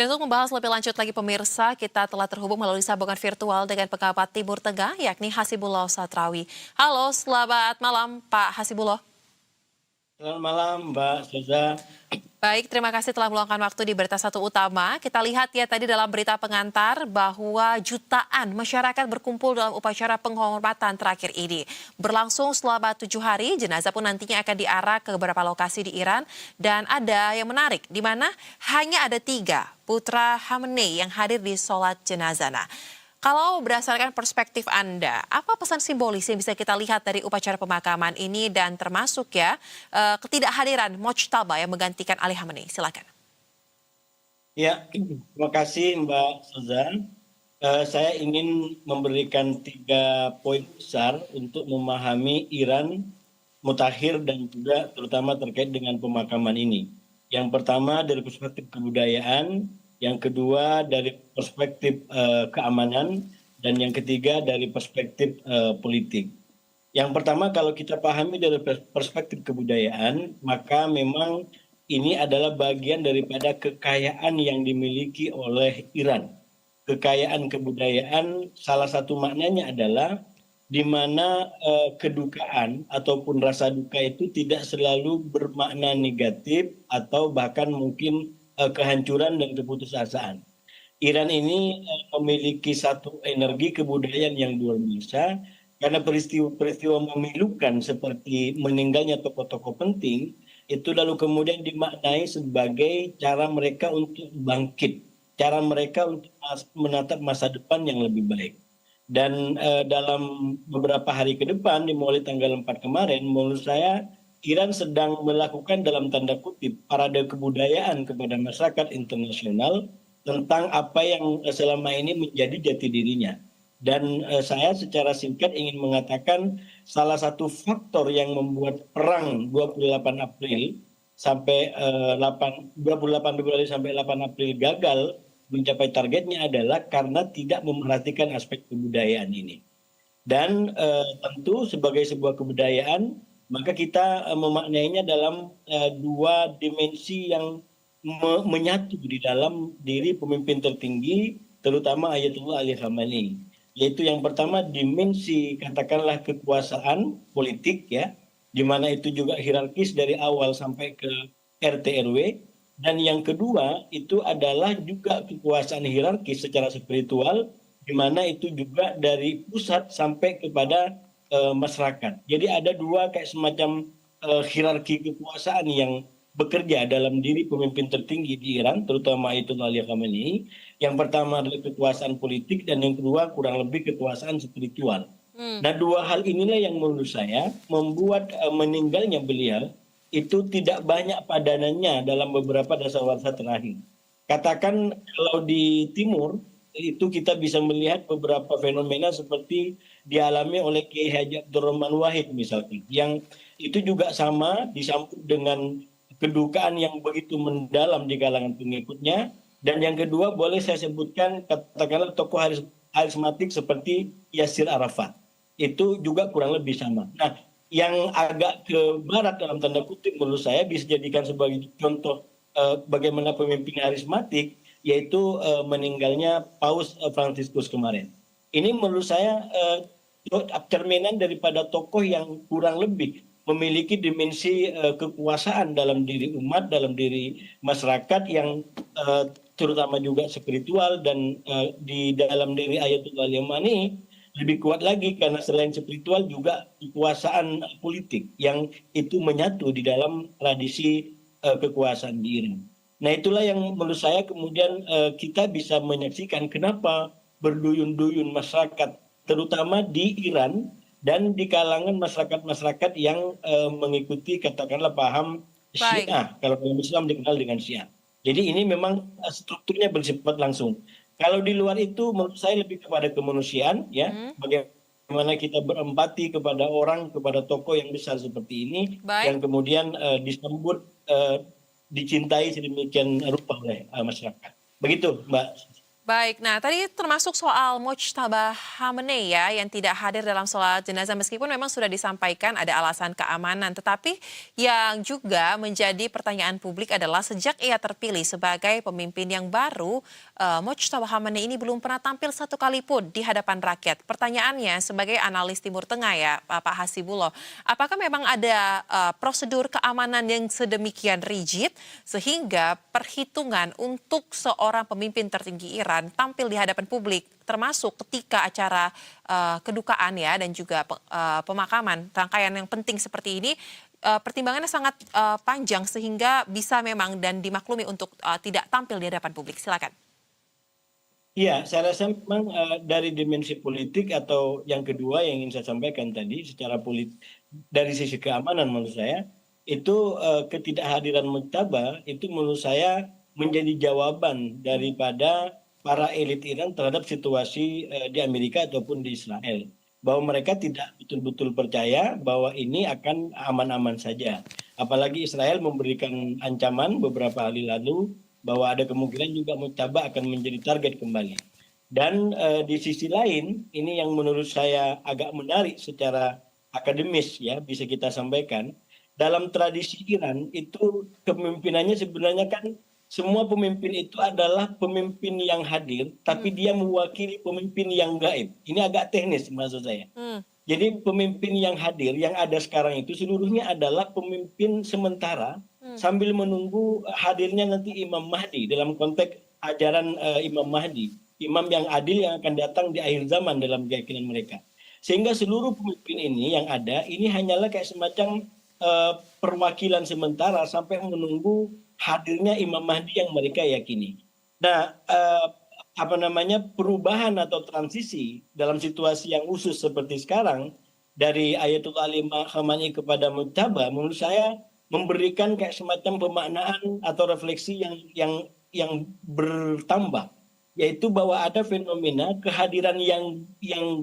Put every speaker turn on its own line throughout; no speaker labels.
Dan untuk membahas lebih lanjut lagi pemirsa, kita telah terhubung melalui sambungan virtual dengan pengamat Timur Tengah, yakni Hasibullah Satrawi. Halo, selamat malam Pak Hasibullah.
Selamat malam Mbak Seza.
Baik, terima kasih telah meluangkan waktu di Berita Satu Utama. Kita lihat ya tadi dalam berita pengantar bahwa jutaan masyarakat berkumpul dalam upacara penghormatan terakhir ini. Berlangsung selama 7 hari, jenazah pun nantinya akan diarak ke beberapa lokasi di Iran. Dan ada yang menarik, di mana hanya ada 3 putra Khamenei yang hadir di sholat jenazah. Nah, kalau berdasarkan perspektif Anda, apa pesan simbolis yang bisa kita lihat dari upacara pemakaman ini dan termasuk ya ketidakhadiran Mojtaba yang menggantikan Ali Khamenei? Silakan.
Ya, terima kasih Mbak Seza. Saya ingin memberikan 3 poin besar untuk memahami Iran, mutakhir dan juga terutama terkait dengan pemakaman ini. Yang pertama dari perspektif kebudayaan, yang kedua dari perspektif keamanan, dan yang ketiga dari perspektif politik. Yang pertama kalau kita pahami dari perspektif kebudayaan, maka memang ini adalah bagian daripada kekayaan yang dimiliki oleh Iran. Kekayaan kebudayaan salah satu maknanya adalah di mana kedukaan ataupun rasa duka itu tidak selalu bermakna negatif atau bahkan mungkin kehancuran dan keputusasaan. Iran ini memiliki satu energi kebudayaan yang luar biasa karena peristiwa-peristiwa memilukan seperti meninggalnya tokoh-tokoh penting itu lalu kemudian dimaknai sebagai cara mereka untuk bangkit, cara mereka untuk menatap masa depan yang lebih baik. Dan dalam beberapa hari ke depan, dimulai tanggal 4 kemarin, menurut saya Iran sedang melakukan dalam tanda kutip parade kebudayaan kepada masyarakat internasional tentang apa yang selama ini menjadi jati dirinya. Dan saya secara singkat ingin mengatakan salah satu faktor yang membuat perang 28 April sampai 28 Februari sampai 8 April gagal mencapai targetnya adalah karena tidak memerhatikan aspek kebudayaan ini. Dan tentu sebagai sebuah kebudayaan maka kita memaknainya dalam 2 dimensi yang menyatu di dalam diri pemimpin tertinggi, terutama Ayatullah Ali Khamenei. Yaitu yang pertama dimensi katakanlah kekuasaan politik ya, di mana itu juga hierarkis dari awal sampai ke RT RW. Dan yang kedua itu adalah juga kekuasaan hierarkis secara spiritual, di mana itu juga dari pusat sampai kepada masyarakat. Jadi ada 2 kayak semacam hierarki kekuasaan yang bekerja dalam diri pemimpin tertinggi di Iran, terutama Ayatollah Ali Khamenei. Yang pertama adalah kekuasaan politik dan yang kedua kurang lebih kekuasaan spiritual. Nah 2 hal inilah yang menurut saya membuat meninggalnya beliau itu tidak banyak padanannya dalam beberapa dasawarsa terakhir. Katakan kalau di timur itu kita bisa melihat beberapa fenomena seperti dialami oleh Kiai Haji Abdurrahman Wahid misalnya, yang itu juga sama disambut dengan kedukaan yang begitu mendalam di kalangan pengikutnya. Dan yang kedua boleh saya sebutkan katakanlah tokoh karismatik seperti Yasir Arafat, itu juga kurang lebih sama. Nah yang agak ke barat dalam tanda kutip menurut saya bisa dijadikan sebagai contoh bagaimana pemimpin karismatik, yaitu meninggalnya Paus Fransiskus kemarin. Ini menurut saya cerminan daripada tokoh yang kurang lebih memiliki dimensi kekuasaan dalam diri umat, dalam diri masyarakat yang terutama juga spiritual, dan di dalam diri Ayatullah Ali Khamenei lebih kuat lagi karena selain spiritual juga kekuasaan politik yang itu menyatu di dalam tradisi kekuasaan di Iran. Nah itulah yang menurut saya kemudian kita bisa menyaksikan kenapa berduyun-duyun masyarakat terutama di Iran dan di kalangan masyarakat-masyarakat yang mengikuti katakanlah paham Syiah. Kalau dalam Islam dikenal dengan Syiah. Jadi ini memang strukturnya bersifat langsung. Kalau di luar itu menurut saya lebih kepada kemanusiaan ya, bagaimana kita berempati kepada orang, kepada tokoh yang besar seperti ini, yang kemudian disambut dicintai sedemikian rupa oleh masyarakat. Begitu Mbak.
Baik, nah tadi termasuk soal Mojtaba Khamenei ya yang tidak hadir dalam sholat jenazah meskipun memang sudah disampaikan ada alasan keamanan. Tetapi yang juga menjadi pertanyaan publik adalah sejak ia terpilih sebagai pemimpin yang baru, Mojtaba Khamenei ini belum pernah tampil satu kali pun di hadapan rakyat. Pertanyaannya sebagai analis Timur Tengah ya Pak Hasibullah, apakah memang ada prosedur keamanan yang sedemikian rigid sehingga perhitungan untuk seorang pemimpin tertinggi Iran tampil di hadapan publik termasuk ketika acara kedukaan ya dan juga pemakaman rangkaian yang penting seperti ini pertimbangannya sangat panjang sehingga bisa memang dan dimaklumi untuk tidak tampil di hadapan publik. Silakan.
Iya, saya rasa memang dari dimensi politik atau yang kedua yang ingin saya sampaikan tadi secara politik dari sisi keamanan menurut saya itu ketidakhadiran Mujtaba itu menurut saya menjadi jawaban daripada para elit Iran terhadap situasi di Amerika ataupun di Israel. Bahwa mereka tidak betul-betul percaya bahwa ini akan aman-aman saja. Apalagi Israel memberikan ancaman beberapa hari lalu bahwa ada kemungkinan juga Mujtaba akan menjadi target kembali. Dan di sisi lain, ini yang menurut saya agak menarik secara akademis ya bisa kita sampaikan. Dalam tradisi Iran itu kepemimpinannya sebenarnya kan semua pemimpin itu adalah pemimpin yang hadir, tapi dia mewakili pemimpin yang gaib. Ini agak teknis maksud saya. Jadi pemimpin yang hadir, yang ada sekarang itu seluruhnya adalah pemimpin sementara sambil menunggu hadirnya nanti Imam Mahdi dalam konteks ajaran Imam Mahdi. Imam yang adil yang akan datang di akhir zaman dalam keyakinan mereka. Sehingga seluruh pemimpin ini yang ada, ini hanyalah kayak semacam perwakilan sementara sampai menunggu hadirnya Imam Mahdi yang mereka yakini. Nah, perubahan atau transisi dalam situasi yang khusus seperti sekarang dari Ayatullah Ali Khamenei kepada Mujtaba menurut saya memberikan kayak semacam pemaknaan atau refleksi yang bertambah, yaitu bahwa ada fenomena kehadiran yang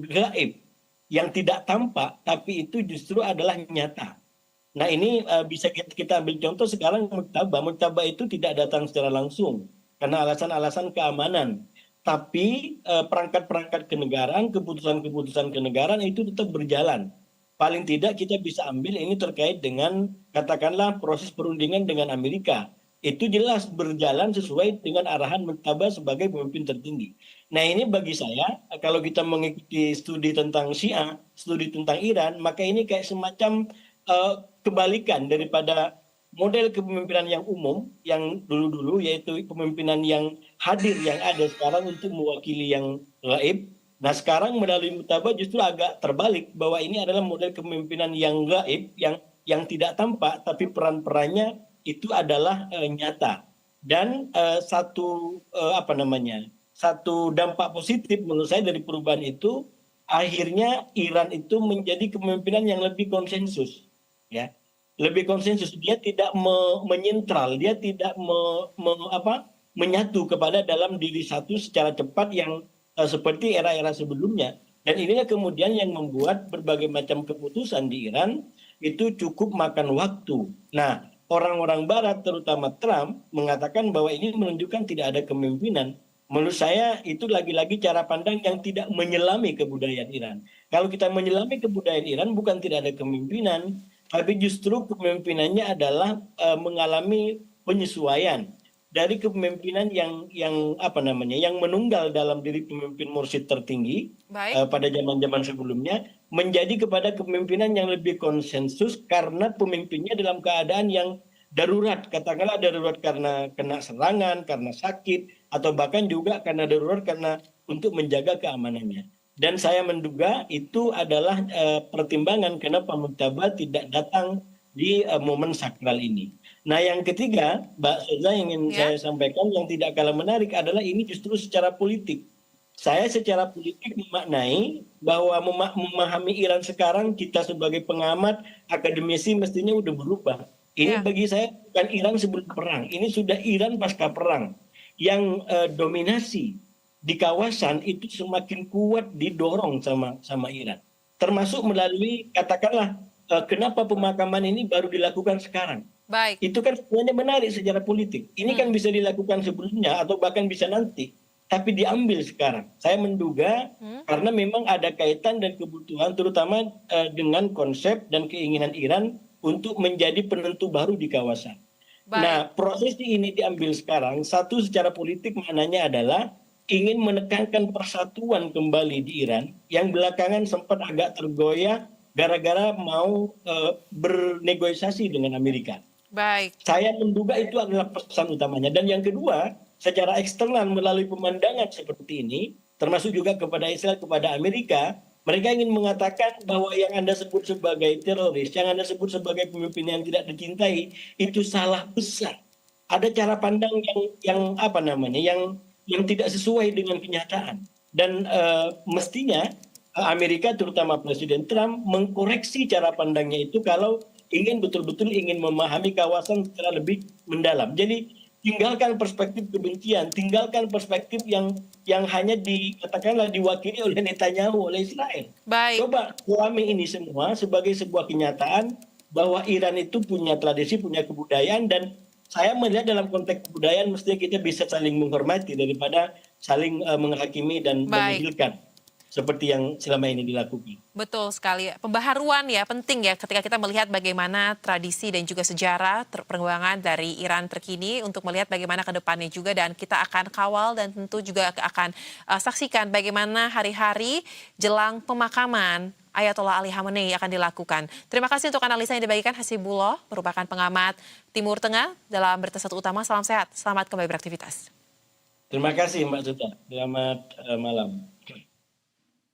gaib yang tidak tampak tapi itu justru adalah nyata. Nah ini bisa kita ambil contoh sekarang Mujtaba itu tidak datang secara langsung karena alasan-alasan keamanan. Tapi perangkat-perangkat kenegaraan, keputusan-keputusan kenegaraan itu tetap berjalan. Paling tidak kita bisa ambil ini terkait dengan katakanlah proses perundingan dengan Amerika. Itu jelas berjalan sesuai dengan arahan Mujtaba sebagai pemimpin tertinggi. Nah ini bagi saya kalau kita mengikuti studi tentang Syiah, studi tentang Iran, maka ini kayak semacam kebalikan daripada model kepemimpinan yang umum yang dulu-dulu yaitu kepemimpinan yang hadir yang ada sekarang untuk mewakili yang gaib. Nah sekarang melalui Mujtaba justru agak terbalik bahwa ini adalah model kepemimpinan yang gaib yang tidak tampak tapi peran-perannya itu adalah nyata. Dan satu dampak positif menurut saya dari perubahan itu akhirnya Iran itu menjadi kepemimpinan yang lebih konsensus. Ya, lebih konsensus, dia tidak menyentral, dia tidak menyatu kepada dalam diri satu secara cepat yang seperti era-era sebelumnya. Dan inilah kemudian yang membuat berbagai macam keputusan di Iran itu cukup makan waktu. Nah, orang-orang Barat terutama Trump mengatakan bahwa ini menunjukkan tidak ada kepemimpinan. Menurut saya itu lagi-lagi cara pandang yang tidak menyelami kebudayaan Iran. Kalau kita menyelami kebudayaan Iran bukan tidak ada kepemimpinan, tapi justru kepemimpinannya adalah mengalami penyesuaian dari kepemimpinan yang menunggal dalam diri pemimpin mursyid tertinggi pada zaman-zaman sebelumnya menjadi kepada kepemimpinan yang lebih konsensus karena pemimpinnya dalam keadaan yang darurat, katakanlah darurat karena kena serangan, karena sakit, atau bahkan juga karena darurat karena untuk menjaga keamanannya. Dan saya menduga itu adalah pertimbangan kenapa Mujtaba tidak datang di momen sakral ini. Nah yang ketiga, Mbak Soza yang ingin saya sampaikan yang tidak kalah menarik adalah ini justru secara politik. Saya secara politik memaknai bahwa memahami Iran sekarang kita sebagai pengamat akademisi mestinya udah berubah. Ini bagi saya bukan Iran sebelum perang, ini sudah Iran pasca perang yang dominasi di kawasan itu semakin kuat didorong sama Iran. Termasuk melalui katakanlah kenapa pemakaman ini baru dilakukan sekarang.
Baik.
Itu kan sebenarnya menarik secara politik. Ini kan bisa dilakukan sebelumnya atau bahkan bisa nanti. tapi diambil sekarang. Saya menduga karena memang ada kaitan dan kebutuhan terutama dengan konsep dan keinginan Iran untuk menjadi penentu baru di kawasan. Nah,
Baik,
prosesi ini diambil sekarang, satu secara politik maknanya adalah ingin menekankan persatuan kembali di Iran yang belakangan sempat agak tergoyah gara-gara mau bernegosiasi dengan Amerika.
baik.
Saya menduga itu adalah pesan utamanya. Dan yang kedua, secara eksternal melalui pemandangan seperti ini, termasuk juga kepada Israel, kepada Amerika, mereka ingin mengatakan bahwa yang Anda sebut sebagai teroris, yang Anda sebut sebagai pemimpin yang tidak dicintai, itu salah besar. Ada cara pandang yang apa namanya, yang tidak sesuai dengan kenyataan. Dan mestinya Amerika, terutama Presiden Trump, mengkoreksi cara pandangnya itu kalau ingin betul-betul ingin memahami kawasan secara lebih mendalam. Jadi tinggalkan perspektif kebencian, tinggalkan perspektif yang hanya dikatakanlah diwakili oleh Netanyahu, oleh Israel.
Baik.
Coba kuami ini semua sebagai sebuah kenyataan bahwa Iran itu punya tradisi, punya kebudayaan, dan saya melihat dalam konteks kebudayaan mestinya kita bisa saling menghormati daripada saling menghakimi dan
Baik.
menihilkan seperti yang selama ini dilakukan.
Betul sekali. Pembaharuan ya penting ya ketika kita melihat bagaimana tradisi dan juga sejarah perkembangan dari Iran terkini untuk melihat bagaimana ke depannya juga, dan kita akan kawal dan tentu juga akan saksikan bagaimana hari-hari jelang pemakaman Ayatollah Ali Khamenei akan dilakukan. Terima kasih untuk analisa yang dibagikan Hasibullah, merupakan pengamat Timur Tengah dalam Berita Satu Utama. Salam sehat, selamat kembali beraktivitas.
Terima kasih Mbak Suta. Selamat malam.